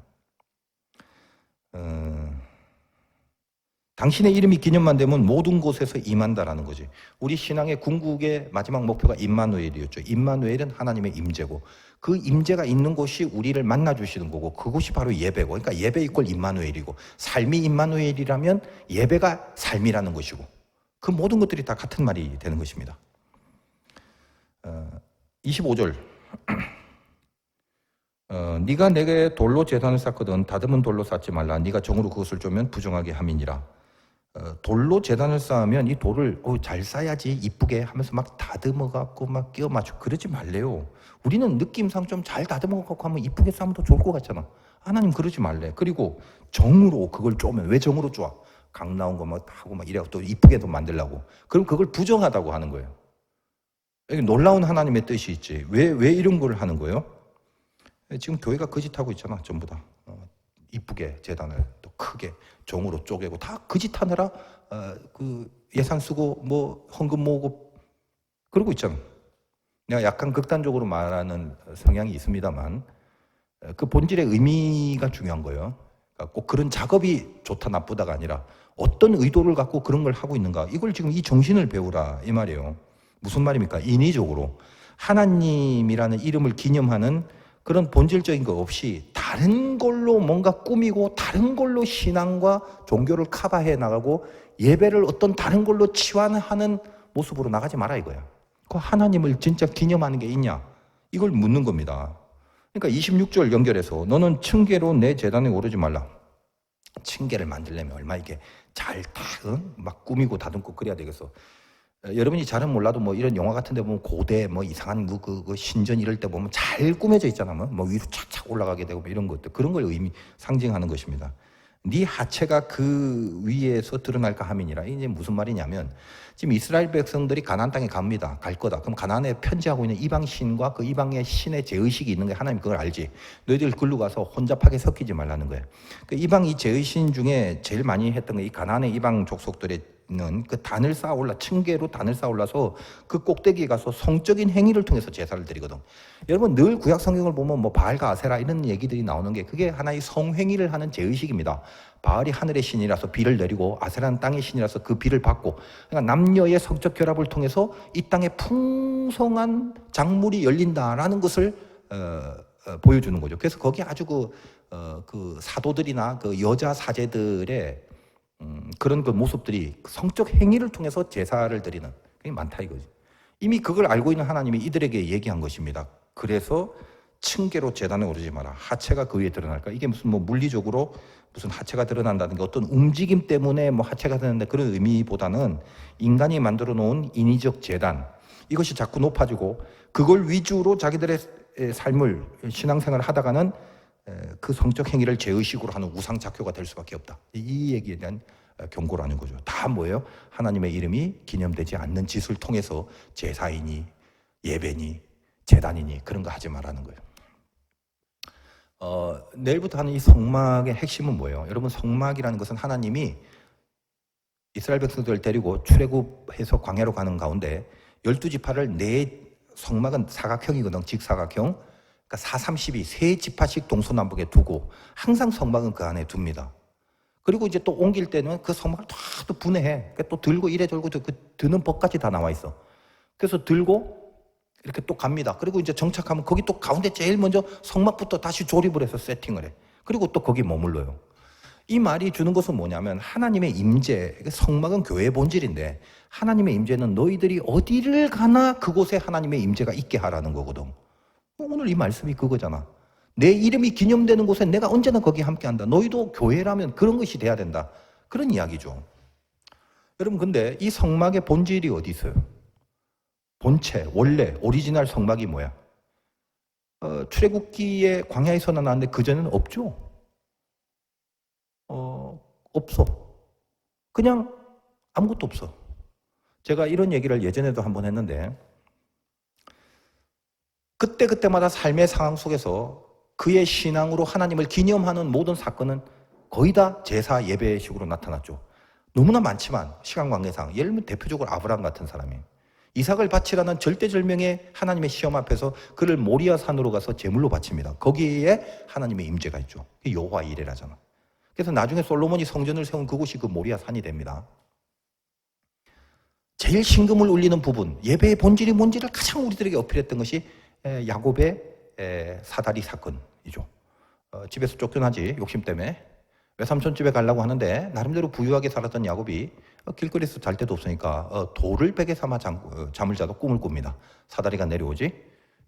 당신의 이름이 기념만 되면 모든 곳에서 임한다라는 거지. 우리 신앙의 궁극의 마지막 목표가 임마누엘이었죠. 임마누엘은 하나님의 임재고 그 임재가 있는 곳이 우리를 만나주시는 거고 그곳이 바로 예배고, 그러니까 예배 이꼴 임마누엘이고, 삶이 임마누엘이라면 예배가 삶이라는 것이고, 그 모든 것들이 다 같은 말이 되는 것입니다. 25절 네가 내게 돌로 제단을 쌓거든 다듬은 돌로 쌓지 말라. 네가 정으로 그것을 쪼면 부정하게 함이니라. 돌로 제단을 쌓으면 이 돌을 잘 쌓아야지 이쁘게 하면서 막 다듬어 갖고 막 끼워 맞추고 그러지 말래요. 우리는 느낌상 좀 잘 다듬어 갖고 하면 이쁘게 쌓으면 더 좋을 것 같잖아. 하나님 그러지 말래. 그리고 정으로 그걸 쪼면, 왜 정으로 쪼아? 강 나온 거 막 하고 막 이래갖고 또 이쁘게도 만들려고. 그럼 그걸 부정하다고 하는 거예요. 여기 놀라운 하나님의 뜻이 있지. 왜 이런 걸 하는 거예요? 지금 교회가 그 짓 하고 있잖아, 전부 다. 이쁘게 제단을 또 크게 종으로 쪼개고 다 그 짓 하느라 그 예산 쓰고 뭐 헌금 모으고 그러고 있잖아. 내가 약간 극단적으로 말하는 성향이 있습니다만 그 본질의 의미가 중요한 거예요. 그러니까 꼭 그런 작업이 좋다 나쁘다가 아니라 어떤 의도를 갖고 그런 걸 하고 있는가, 이걸 지금 이 정신을 배우라 이 말이에요. 무슨 말입니까? 인위적으로 하나님이라는 이름을 기념하는 그런 본질적인 거 없이 다른 걸로 뭔가 꾸미고 다른 걸로 신앙과 종교를 커버해 나가고 예배를 어떤 다른 걸로 치환하는 모습으로 나가지 마라 이거야. 그 하나님을 진짜 기념하는 게 있냐? 이걸 묻는 겁니다. 그러니까 26절 연결해서 너는 층계로 내 제단에 오르지 말라. 층계를 만들려면 얼마 이게 잘 막 꾸미고 다듬고 그래야 되겠어. 여러분이 잘은 몰라도 뭐 이런 영화 같은 데 보면 고대 뭐 이상한 그 신전 이럴 때 보면 잘 꾸며져 있잖아. 뭐 위로 착착 올라가게 되고 뭐 이런 것들, 그런 걸 상징하는 것입니다. 네 하체가 그 위에서 드러날까 함이니라. 이게 무슨 말이냐면 지금 이스라엘 백성들이 가나안 땅에 갑니다. 갈 거다. 그럼 가나안에 편지하고 있는 이방 신과 그 이방의 신의 제의식이 있는 거야. 하나님 그걸 알지. 너희들 글로 가서 혼잡하게 섞이지 말라는 거예요. 그 이방 이 제의신 중에 제일 많이 했던 게 이 가나안의 이방 족속들의 그 단을 쌓아 올라, 층계로 단을 쌓아 올라서 그 꼭대기에 가서 성적인 행위를 통해서 제사를 드리거든. 여러분 늘 구약 성경을 보면 뭐 바알과 아세라 이런 얘기들이 나오는 게 그게 하나의 성행위를 하는 제의식입니다. 바알이 하늘의 신이라서 비를 내리고 아세라는 땅의 신이라서 그 비를 받고, 그러니까 남녀의 성적 결합을 통해서 이 땅에 풍성한 작물이 열린다라는 것을 보여주는 거죠. 그래서 거기 아주 그 사도들이나 그 여자 사제들의 그런 그 모습들이 성적 행위를 통해서 제사를 드리는 게 많다 이거지. 이미 그걸 알고 있는 하나님이 이들에게 얘기한 것입니다. 그래서 층계로 제단에 오르지 마라. 하체가 그 위에 드러날까? 이게 무슨 뭐 물리적으로 무슨 하체가 드러난다는 게 어떤 움직임 때문에 뭐 하체가 드러난다 그런 의미보다는 인간이 만들어 놓은 인위적 제단, 이것이 자꾸 높아지고 그걸 위주로 자기들의 삶을 신앙생활을 하다가는 그 성적 행위를 제의식으로 하는 우상 작교가 될 수밖에 없다. 이 얘기에 대한 경고라는 거죠. 다 뭐예요? 하나님의 이름이 기념되지 않는 짓을 통해서 제사이니 예배니 제단이니 그런 거 하지 말라는 거예요. 내일부터 하는 이 성막의 핵심은 뭐예요? 여러분 성막이라는 것은 하나님이 이스라엘 백성들을 데리고 출애굽해서 광야로 가는 가운데 12지파를 성막은 사각형이거든. 직사각형. 그러니까 432 세 지파씩 동서남북에 두고 항상 성막은 그 안에 둡니다. 그리고 이제 또 옮길 때는 그 성막을 또 분해해. 그러니까 또 들고 이래 들고 그 드는 법까지 다 나와 있어. 그래서 들고 이렇게 또 갑니다. 그리고 이제 정착하면 거기 또 가운데 제일 먼저 성막부터 다시 조립을 해서 세팅을 해. 그리고 또 거기 머물러요. 이 말이 주는 것은 뭐냐면 하나님의 임재, 성막은 교회의 본질인데 하나님의 임재는 너희들이 어디를 가나 그곳에 하나님의 임재가 있게 하라는 거거든. 오늘 이 말씀이 그거잖아. 내 이름이 기념되는 곳에 내가 언제나 거기 함께한다. 너희도 교회라면 그런 것이 돼야 된다. 그런 이야기죠. 여러분 근데 이 성막의 본질이 어디 있어요? 본체, 원래 오리지널 성막이 뭐야? 출애굽기에 광야에서 나왔는데 그전에는 없죠. 없어. 그냥 아무것도 없어. 제가 이런 얘기를 예전에도 한번 했는데 그때마다 삶의 상황 속에서 그의 신앙으로 하나님을 기념하는 모든 사건은 거의 다 제사 예배식으로 나타났죠. 너무나 많지만 시간 관계상 예를 들면 대표적으로 아브라함 같은 사람이 이삭을 바치라는 절대절명의 하나님의 시험 앞에서 그를 모리아 산으로 가서 제물로 바칩니다. 거기에 하나님의 임재가 있죠. 여호와 이레라잖아. 그래서 나중에 솔로몬이 성전을 세운 그곳이 그 모리아 산이 됩니다. 제일 심금을 울리는 부분, 예배의 본질이 뭔지를 가장 우리들에게 어필했던 것이 야곱의 사다리 사건이죠. 집에서 쫓겨나지, 욕심 때문에. 외삼촌 집에 가려고 하는데 나름대로 부유하게 살았던 야곱이 길거리에서 잘 데도 없으니까 돌을 베개 삼아 잠을 자도 꿈을 꿉니다. 사다리가 내려오지.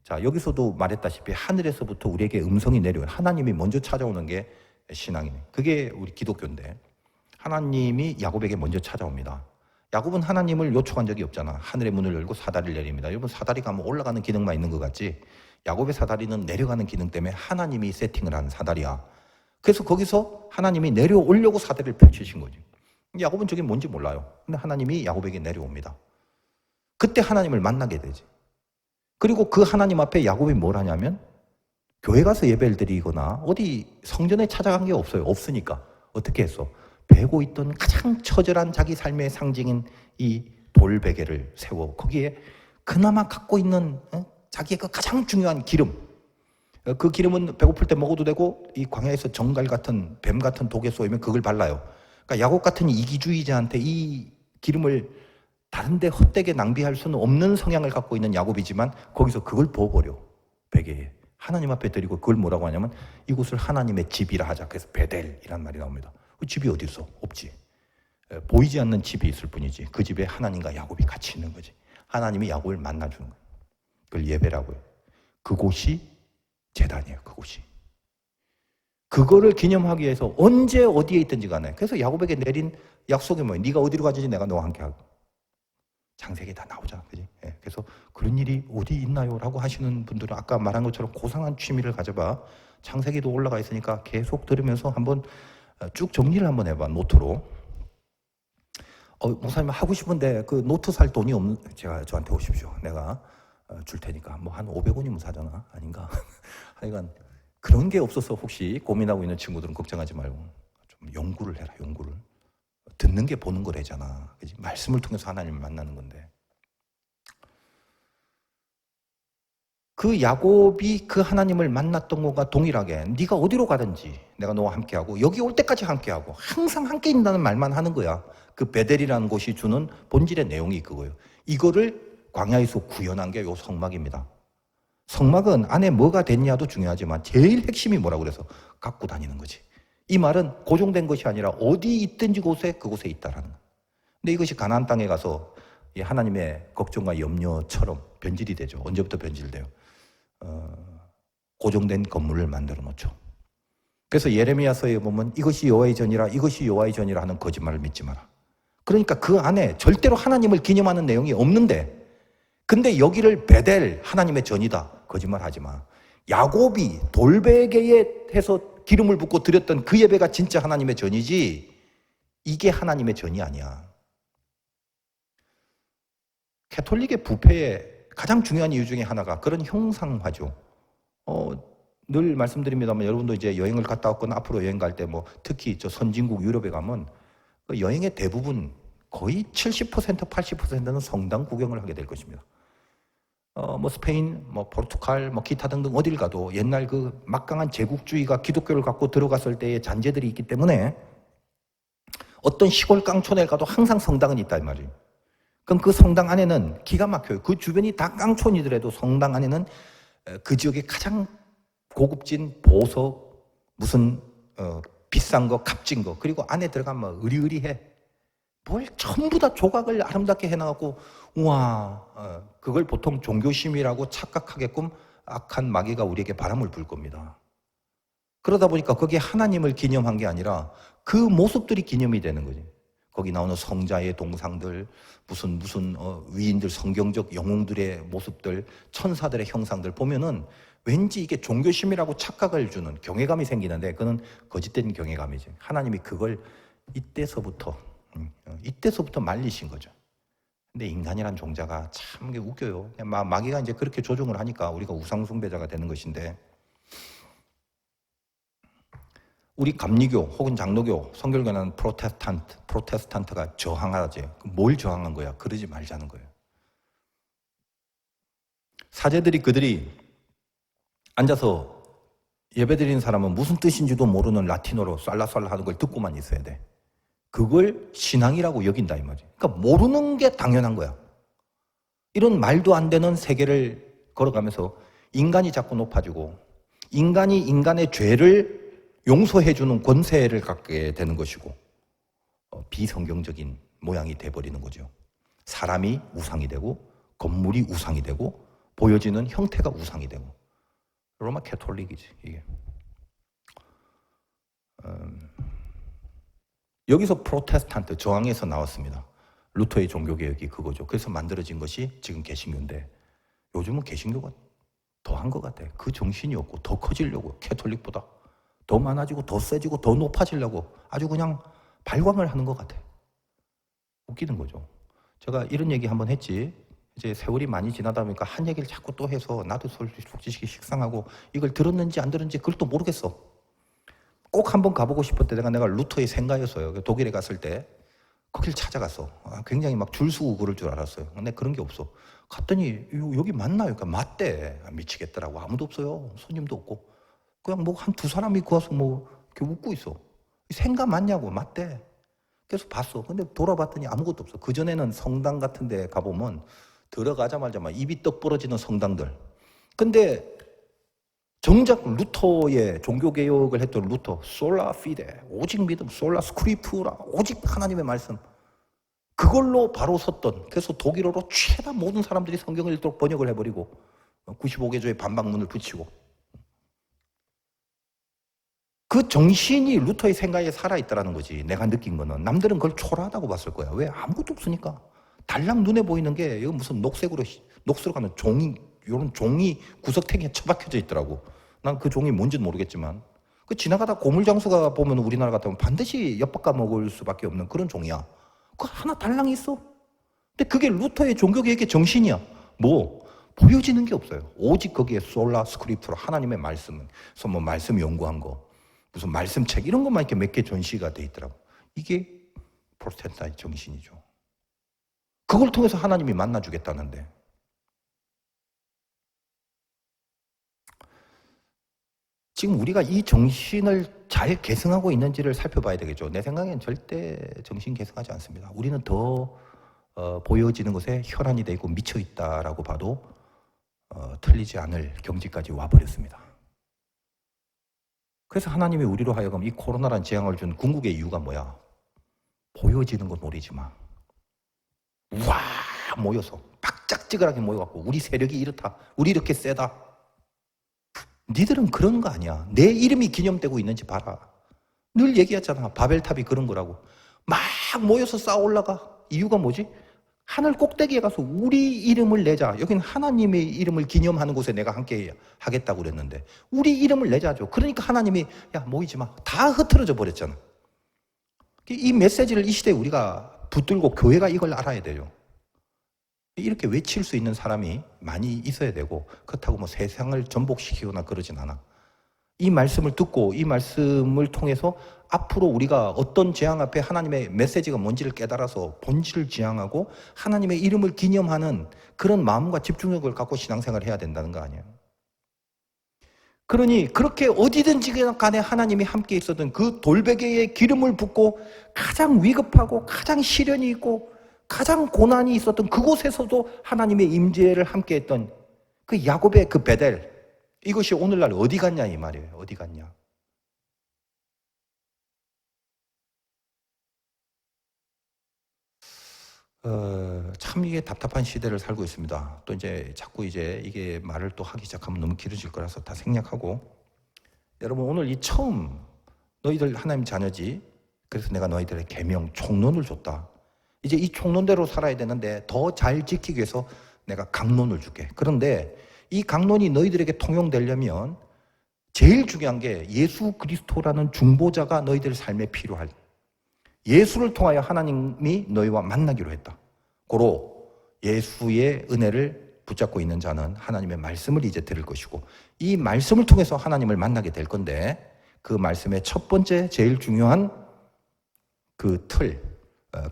자, 여기서도 말했다시피 하늘에서부터 우리에게 음성이 내려와요. 하나님이 먼저 찾아오는 게 신앙이에요. 그게 우리 기독교인데 하나님이 야곱에게 먼저 찾아옵니다. 야곱은 하나님을 요청한 적이 없잖아. 하늘의 문을 열고 사다리를 내립니다. 여러분, 사다리가 뭐 올라가는 기능만 있는 것 같지? 야곱의 사다리는 내려가는 기능 때문에 하나님이 세팅을 한 사다리야. 그래서 거기서 하나님이 내려오려고 사다리를 펼치신 거지. 야곱은 저게 뭔지 몰라요. 근데 하나님이 야곱에게 내려옵니다. 그때 하나님을 만나게 되지. 그리고 그 하나님 앞에 야곱이 뭘 하냐면 교회 가서 예배를 드리거나 어디 성전에 찾아간 게 없어요. 없으니까. 어떻게 했어? 베고 있던 가장 처절한 자기 삶의 상징인 이 돌베개를 세워 거기에 그나마 갖고 있는 자기의 그 가장 중요한 기름, 그 기름은 배고플 때 먹어도 되고 이 광야에서 정갈 같은 뱀 같은 독에 쏘이면 그걸 발라요. 그러니까 야곱 같은 이기주의자한테 이 기름을 다른 데 헛되게 낭비할 수는 없는 성향을 갖고 있는 야곱이지만 거기서 그걸 부어버려. 베개에 하나님 앞에 드리고 그걸 뭐라고 하냐면 이곳을 하나님의 집이라 하자. 그래서 베델이란 말이 나옵니다. 그 집이 어디 있어? 없지. 보이지 않는 집이 있을 뿐이지. 그 집에 하나님과 야곱이 같이 있는 거지. 하나님이 야곱을 만나주는 거예요. 그걸 예배라고 해요. 그곳이 제단이에요. 그곳이. 그거를 기념하기 위해서 언제 어디에 있든지 간에 그래서 야곱에게 내린 약속이 뭐예요? 네가 어디로 가든지 내가 너와 함께 하고. 창세기 다 나오잖아. 그지? 예, 그래서 그런 일이 어디 있나요? 라고 하시는 분들은 아까 말한 것처럼 고상한 취미를 가져봐. 창세기도 올라가 있으니까 계속 들으면서 한번 쭉 정리를 한번 해봐. 노트로. 목사님 하고 싶은데 그 노트 살 돈이 없는, 제가 저한테 오십시오. 내가 줄 테니까. 뭐 한 500원이면 사잖아. 아닌가? 하여간 그런 게 없어서 혹시 고민하고 있는 친구들은 걱정하지 말고 좀 연구를 해라. 연구를. 듣는 게 보는 거래잖아. 그치? 말씀을 통해서 하나님을 만나는 건데. 그 야곱이 그 하나님을 만났던 것과 동일하게 네가 어디로 가든지 내가 너와 함께하고 여기 올 때까지 함께하고 항상 함께 있다는 말만 하는 거야. 그 베델이라는 곳이 주는 본질의 내용이 그거예요. 이거를 광야에서 구현한 게 요 성막입니다. 성막은 안에 뭐가 됐냐도 중요하지만 제일 핵심이 뭐라고 그래서 갖고 다니는 거지. 이 말은 고정된 것이 아니라 어디 있든지 그곳에 있다라는 거예요. 근데 이것이 가나안 땅에 가서 하나님의 걱정과 염려처럼 변질이 되죠. 언제부터 변질돼요? 고정된 건물을 만들어 놓죠. 그래서 예레미야서에 보면 이것이 여호와의 전이라 이것이 여호와의 전이라 하는 거짓말을 믿지 마라. 그러니까 그 안에 절대로 하나님을 기념하는 내용이 없는데 근데 여기를 베델 하나님의 전이다. 거짓말하지 마. 야곱이 돌베개에 해서 기름을 붓고 드렸던 그 예배가 진짜 하나님의 전이지 이게 하나님의 전이 아니야. 캐톨릭의 부패의 가장 중요한 이유 중에 하나가 그런 형상화죠. 늘 말씀드립니다만 여러분도 이제 여행을 갔다 왔거나 앞으로 여행 갈 때 뭐 특히 저 선진국 유럽에 가면 그 여행의 대부분 거의 70% 80%는 성당 구경을 하게 될 것입니다. 뭐 스페인, 뭐 포르투갈, 뭐 기타 등등 어딜 가도 옛날 그 막강한 제국주의가 기독교를 갖고 들어갔을 때의 잔재들이 있기 때문에 어떤 시골 깡촌에 가도 항상 성당은 있다 이 말이에요. 그럼 그 성당 안에는 기가 막혀요. 그 주변이 다 깡촌이더라도 성당 안에는 그 지역의 가장 고급진 보석, 무슨 비싼 거, 값진 거, 그리고 안에 들어가면 의리의리해. 뭘 전부 다 조각을 아름답게 해놔갖고 우와, 그걸 보통 종교심이라고 착각하게끔 악한 마귀가 우리에게 바람을 불 겁니다. 그러다 보니까 거기에 하나님을 기념한 게 아니라 그 모습들이 기념이 되는 거지. 거기 나오는 성자의 동상들, 무슨 위인들, 성경적 영웅들의 모습들, 천사들의 형상들 보면은 왠지 이게 종교심이라고 착각을 주는 경외감이 생기는데 그건 거짓된 경외감이지. 하나님이 그걸 이때서부터 말리신 거죠. 근데 인간이란 종자가 참 웃겨요. 마귀가 이제 그렇게 조종을 하니까 우리가 우상숭배자가 되는 것인데 우리 감리교 혹은 장로교, 성결교는 프로테스탄트가 저항하지. 뭘 저항한 거야? 그러지 말자는 거예요. 사제들이 그들이 앉아서 예배드리는 사람은 무슨 뜻인지도 모르는 라틴어로 쌀라쌀라 하는 걸 듣고만 있어야 돼. 그걸 신앙이라고 여긴다 이 말이지. 그러니까 모르는 게 당연한 거야. 이런 말도 안 되는 세계를 걸어가면서 인간이 자꾸 높아지고 인간이 인간의 죄를 용서해주는 권세를 갖게 되는 것이고 비성경적인 모양이 돼버리는 거죠. 사람이 우상이 되고 건물이 우상이 되고 보여지는 형태가 우상이 되고 로마 캐톨릭이지 이게. 여기서 프로테스탄트 저항에서 나왔습니다. 루터의 종교개혁이 그거죠. 그래서 만들어진 것이 지금 개신교인데 요즘은 개신교가 더한 것 같아. 그 정신이 없고 더 커지려고 캐톨릭보다 더 많아지고 더 세지고 더 높아지려고 아주 그냥 발광을 하는 것 같아. 웃기는 거죠. 제가 이런 얘기 한번 했지. 이제 세월이 많이 지나다 보니까 한 얘기를 자꾸 또 해서 나도 솔직히 식상하고 이걸 들었는지 안 들었는지 그걸 또 모르겠어. 꼭 한번 가보고 싶었대. 내가 루터의 생가였어요. 독일에 갔을 때 거길 찾아갔어. 굉장히 막 줄 서고 그럴 줄 알았어요. 근데 그런 게 없어. 갔더니 여기 맞나요? 그러니까 맞대. 미치겠더라고. 아무도 없어요. 손님도 없고. 그냥 뭐 한 두 사람이 구워서 뭐 이렇게 웃고 있어. 생가 맞냐고. 맞대. 그래서 봤어. 근데 돌아봤더니 아무것도 없어. 그전에는 성당 같은 데 가보면 들어가자마자 막 입이 떡 부러지는 성당들. 근데 정작 루터의 종교개혁을 했던 루터, 솔라 피데, 오직 믿음, 솔라 스크립투라, 오직 하나님의 말씀. 그걸로 바로 섰던, 그래서 독일어로 최다 모든 사람들이 성경을 읽도록 번역을 해버리고 95개조의 반박문을 붙이고 그 정신이 루터의 생각에 살아있다는 거지. 내가 느낀 거는 남들은 그걸 초라하다고 봤을 거야. 왜? 아무것도 없으니까. 달랑 눈에 보이는 게 이거 무슨 녹색으로 가는 종이, 이런 종이 구석탱이에 처박혀져 있더라고. 난 그 종이 뭔지는 모르겠지만 그 지나가다 고물장수가 보면 우리나라 같으면 반드시 엿바꿔 먹을 수밖에 없는 그런 종이야. 그거 하나 달랑 있어. 근데 그게 루터의 종교개혁의 정신이야. 뭐 보여지는 게 없어요. 오직 거기에 솔라 스크립트로 하나님의 말씀은, 그래서 뭐 말씀 연구한 거, 무슨 말씀책 이런 것만 이렇게 몇 개 전시가 돼 있더라고. 이게 프로테스탄의 정신이죠. 그걸 통해서 하나님이 만나주겠다는데. 지금 우리가 이 정신을 잘 계승하고 있는지를 살펴봐야 되겠죠. 내 생각엔 절대 정신 계승하지 않습니다. 우리는 더 보여지는 것에 혈안이 돼 있고 미쳐 있다라고 봐도 틀리지 않을 경지까지 와버렸습니다. 그래서 하나님이 우리로 하여금 이 코로나란 재앙을 준 궁극의 이유가 뭐야? 보여지는 건 노리지 마. 우와 모여서 박짝지근하게 모여갖고 우리 세력이 이렇다, 우리 이렇게 세다. 니들은 그런 거 아니야. 내 이름이 기념되고 있는지 봐라. 늘 얘기했잖아. 바벨탑이 그런 거라고. 막 모여서 쌓아 올라가. 이유가 뭐지? 하늘 꼭대기에 가서 우리 이름을 내자. 여기는 하나님의 이름을 기념하는 곳에 내가 함께 하겠다고 그랬는데 우리 이름을 내자죠. 그러니까 하나님이 야 모이지 마. 다 흐트러져 버렸잖아. 이 메시지를 이 시대에 우리가 붙들고 교회가 이걸 알아야 돼요. 이렇게 외칠 수 있는 사람이 많이 있어야 되고 그렇다고 뭐 세상을 전복시키거나 그러진 않아. 이 말씀을 듣고 이 말씀을 통해서 앞으로 우리가 어떤 재앙 앞에 하나님의 메시지가 뭔지를 깨달아서 본질을 지향하고 하나님의 이름을 기념하는 그런 마음과 집중력을 갖고 신앙생활을 해야 된다는 거 아니에요. 그러니 그렇게 어디든지 간에 하나님이 함께 있었던 그 돌베개에 기름을 붓고 가장 위급하고 가장 시련이 있고 가장 고난이 있었던 그곳에서도 하나님의 임재를 함께 했던 그 야곱의 그 베델, 이것이 오늘날 어디 갔냐 이 말이에요. 어디 갔냐. 참 이게 답답한 시대를 살고 있습니다. 또 이제 자꾸 이게 말을 또 하기 시작하면 너무 길어질 거라서 다 생략하고, 여러분 오늘 이 처음 너희들 하나님 자녀지, 그래서 내가 너희들의 계명 총론을 줬다. 이제 이 총론대로 살아야 되는데 더 잘 지키기 위해서 내가 강론을 줄게. 그런데 이 강론이 너희들에게 통용되려면 제일 중요한 게 예수 그리스도라는 중보자가 너희들 삶에 필요할, 예수를 통하여 하나님이 너희와 만나기로 했다. 고로 예수의 은혜를 붙잡고 있는 자는 하나님의 말씀을 이제 들을 것이고 이 말씀을 통해서 하나님을 만나게 될 건데, 그 말씀의 첫 번째 제일 중요한 그 틀,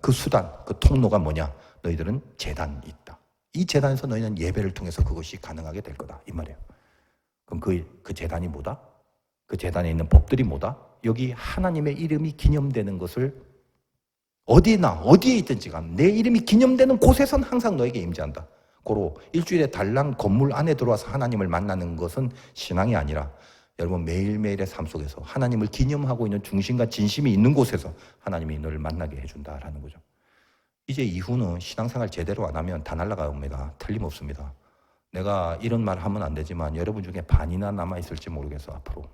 그 수단, 그 통로가 뭐냐? 너희들은 제단이 있다. 이 제단에서 너희는 예배를 통해서 그것이 가능하게 될 거다. 이 말이에요. 그럼 그 제단이 뭐다? 그 제단에 있는 법들이 뭐다? 여기 하나님의 이름이 기념되는 것을 어디나 어디에 있든지 간 내 이름이 기념되는 곳에선 항상 너에게 임재한다. 고로 일주일에 달랑 건물 안에 들어와서 하나님을 만나는 것은 신앙이 아니라 여러분 매일매일의 삶 속에서 하나님을 기념하고 있는 중심과 진심이 있는 곳에서 하나님이 너를 만나게 해준다라는 거죠. 이제 이후는 신앙생활 제대로 안 하면 다 날아갑니다. 틀림없습니다. 내가 이런 말 하면 안 되지만 여러분 중에 반이나 남아있을지 모르겠어. 앞으로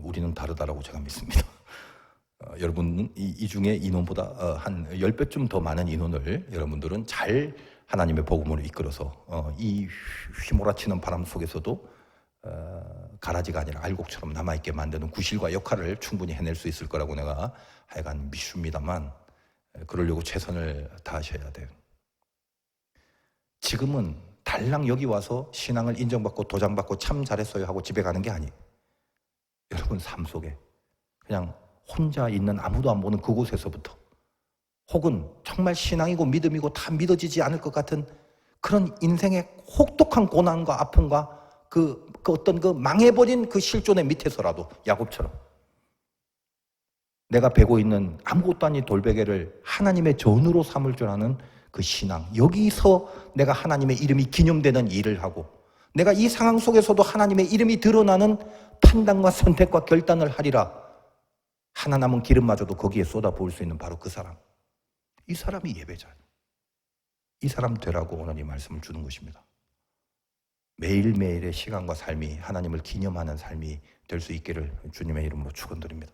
우리는 다르다라고 제가 믿습니다. 여러분 이 중에 인원보다 한 10배쯤 더 많은 인원을 여러분들은 잘 하나님의 복음으로 이끌어서 이 휘몰아치는 바람 속에서도 가라지가 아니라 알곡처럼 남아있게 만드는 구실과 역할을 충분히 해낼 수 있을 거라고 내가 하여간 믿습니다만 그러려고 최선을 다하셔야 돼요. 지금은 달랑 여기 와서 신앙을 인정받고 도장받고 참 잘했어요 하고 집에 가는 게 아니에요. 여러분 삶 속에 그냥 혼자 있는 아무도 안 보는 그곳에서부터 혹은 정말 신앙이고 믿음이고 다 믿어지지 않을 것 같은 그런 인생의 혹독한 고난과 아픔과 그 어떤 그 망해버린 그 실존의 밑에서라도 야곱처럼 내가 베고 있는 아무것도 아닌 돌베개를 하나님의 전으로 삼을 줄 아는 그 신앙, 여기서 내가 하나님의 이름이 기념되는 일을 하고 내가 이 상황 속에서도 하나님의 이름이 드러나는 판단과 선택과 결단을 하리라. 하나 남은 기름마저도 거기에 쏟아부을 수 있는 바로 그 사람, 이 사람이 예배자예요. 이 사람 되라고 오늘 이 말씀을 주는 것입니다. 매일매일의 시간과 삶이 하나님을 기념하는 삶이 될 수 있기를 주님의 이름으로 축원드립니다.